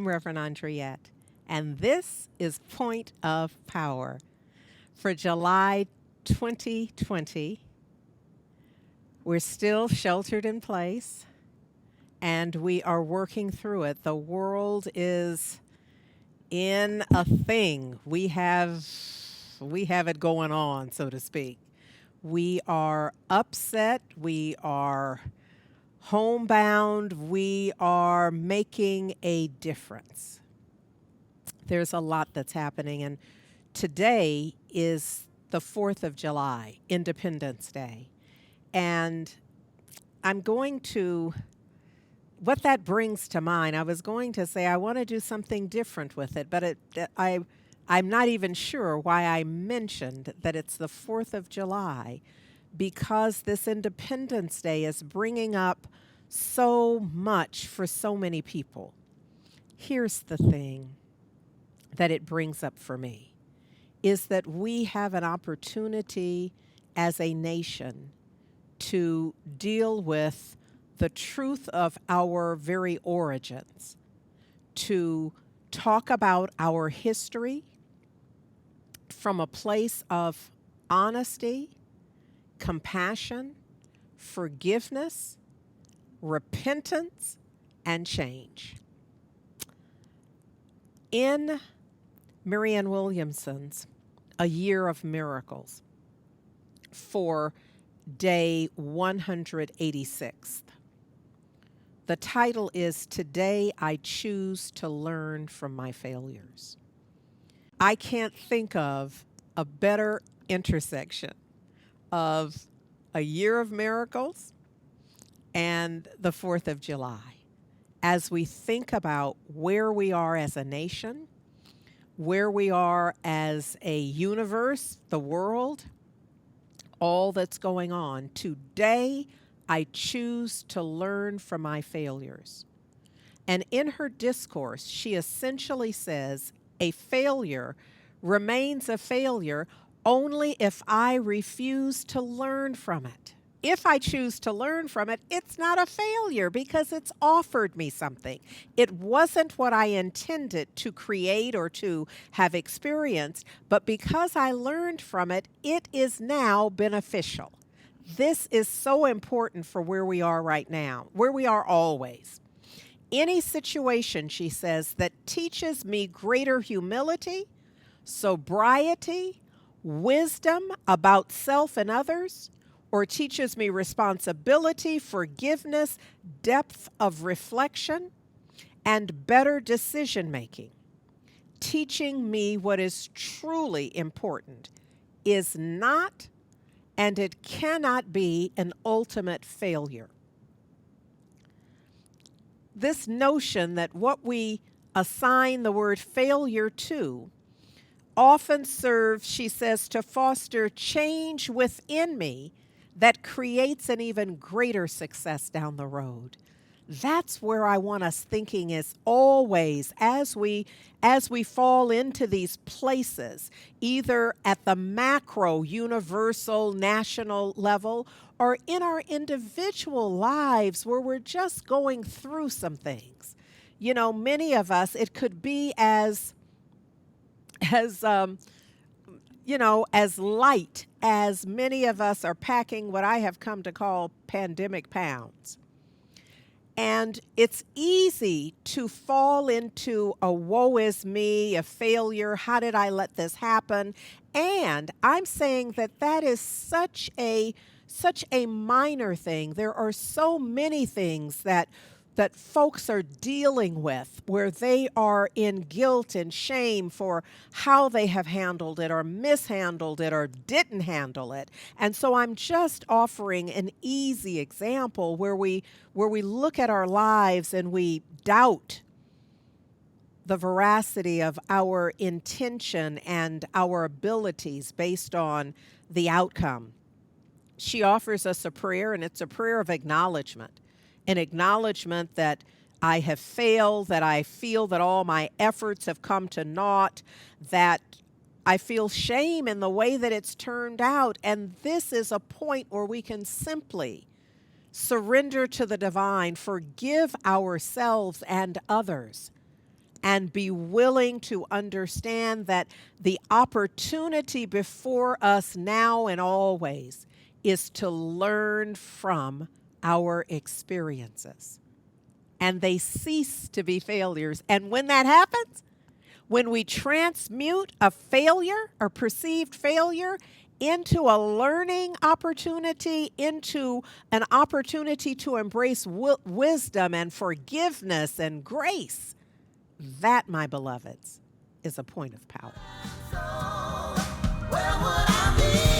I'm Reverend Andriette, and this is Point of Power for July 2020. We're still sheltered in place, and we are working through it. The world is in a thing. We have it going on, so to speak. We are upset. We are homebound. We are making a difference. There's a lot that's happening, and today is the 4th of July, Independence Day. And I'm going to, what that brings to mind, I was going to say I want to do something different with it, but I'm not even sure why I mentioned that it's the 4th of July, because this Independence Day is bringing up so much for so many people. Here's the thing that it brings up for me is that we have an opportunity as a nation to deal with the truth of our very origins, to talk about our history from a place of honesty, compassion, forgiveness, repentance, and change. In Marianne Williamson's A Year of Miracles for day 186, the title is Today I Choose to Learn from My Failures. I can't think of a better intersection of A Year of Miracles and the 4th of July as we think about where we are as a nation, where we are as a universe, the world, all that's going on. Today, I choose to learn from my failures. And in her discourse, she essentially says a failure remains a failure only if I refuse to learn from it. If I choose to learn from it, it's not a failure because it's offered me something. It wasn't what I intended to create or to have experienced, but because I learned from it, it is now beneficial. This is so important for where we are right now, where we are always. Any situation, she says, that teaches me greater humility, sobriety, wisdom about self and others, or teaches me responsibility, forgiveness, depth of reflection, and better decision making, teaching me what is truly important, is not and it cannot be an ultimate failure. This notion that what we assign the word failure to often serves, she says, to foster change within me that creates an even greater success down the road. That's where I want us thinking is always as we fall into these places, either at the macro, universal, national level, or in our individual lives where we're just going through some things. You know, many of us, it could be as as light as many of us are packing what I have come to call pandemic pounds. And it's easy to fall into a woe is me, a failure, how did I let this happen? And I'm saying that that is such a minor thing. There are so many things that folks are dealing with where they are in guilt and shame for how they have handled it or mishandled it or didn't handle it. And so I'm just offering an easy example where we look at our lives and we doubt the veracity of our intention and our abilities based on the outcome. She offers us a prayer, and it's a prayer of acknowledgement. An acknowledgement that I have failed, that I feel that all my efforts have come to naught, that I feel shame in the way that it's turned out. And this is a point where we can simply surrender to the divine, forgive ourselves and others, and be willing to understand that the opportunity before us now and always is to learn from our experiences. And they cease to be failures. And when that happens, when we transmute a failure or perceived failure into a learning opportunity, into an opportunity to embrace wisdom and forgiveness and grace, that, my beloveds, is a point of power. So, where would I be?